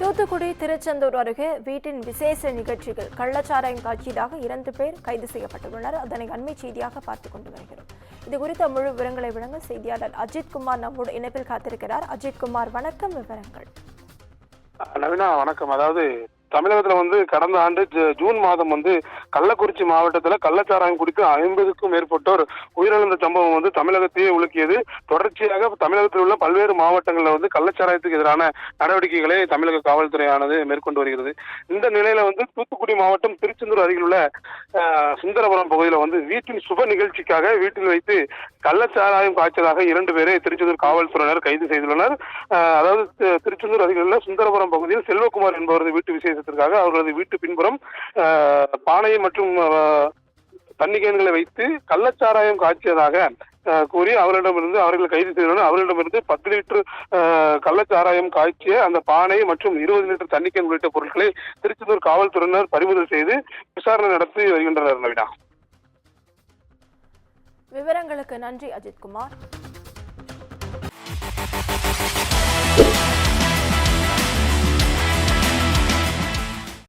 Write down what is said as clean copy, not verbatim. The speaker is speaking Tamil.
தூத்துக்குடி திருச்செந்தூர் அருகே வீட்டின் விசேஷ நிகழ்ச்சிகள் கள்ளச்சாராயம் காட்சியதாக 2 பேர் கைது செய்யப்பட்டுள்ளனர். அதனை அண்மை செய்தியாக பார்த்துக் கொண்டு வருகிறோம். இது குறித்த முழு விவரங்களை வழங்க செய்தியாளர் அஜித்குமார் நம்மோடு இணைப்பில் காத்திருக்கிறார். அஜித்குமார், வணக்கம். விவரங்கள். நவீனா, வணக்கம். அதாவது தமிழகத்துல கடந்த ஆண்டு ஜூன் மாதம் கள்ளக்குறிச்சி மாவட்டத்துல கள்ளச்சாராயம் குடித்து 50க்கும் மேற்பட்டோர் உயிரிழந்த சம்பவம் தமிழகத்தையே உலுக்கியது. தொடர்ச்சியாக தமிழகத்தில் உள்ள பல்வேறு மாவட்டங்கள்ல கள்ளச்சாராயத்துக்கு எதிரான நடவடிக்கைகளை தமிழக காவல்துறையானது மேற்கொண்டு வருகிறது. இந்த நிலையில தூத்துக்குடி மாவட்டம் திருச்செந்தூர் அருகில் உள்ள சுந்தரபுரம் பகுதியில வீட்டின் சுப நிகழ்ச்சிக்காக வீட்டில் வைத்து கள்ளச்சாராயம் காய்ச்சதாக 2 பேரை திருச்செந்தூர் காவல்துறையினர் கைது செய்துள்ளனர். அதாவது திருச்செந்தூர் அருகில் உள்ள சுந்தரபுரம் பகுதியில் செல்வகுமார் என்பவரது வீட்டு விசேஷ அவர்களது வீட்டு பின்புறம் பானை மற்றும் தண்ணி கேன்களை வைத்து கள்ளச்சாராயம் காய்ச்சியதாக கூறி அவர்கள் கைது செய்துள்ளனர். அவர்களிடமிருந்து 10 லிட்டர் கள்ளச்சாராயம் காய்ச்சிய அந்த பானை மற்றும் 20 லிட்டர் தண்ணி கேன் உள்ளிட்ட பொருட்களை திருச்செந்தூர் காவல்துறையினர் பறிமுதல் செய்து விசாரணை நடத்தி வருகின்றனர். நவீனா, விவரங்களுக்கு நன்றி அஜித்குமார்.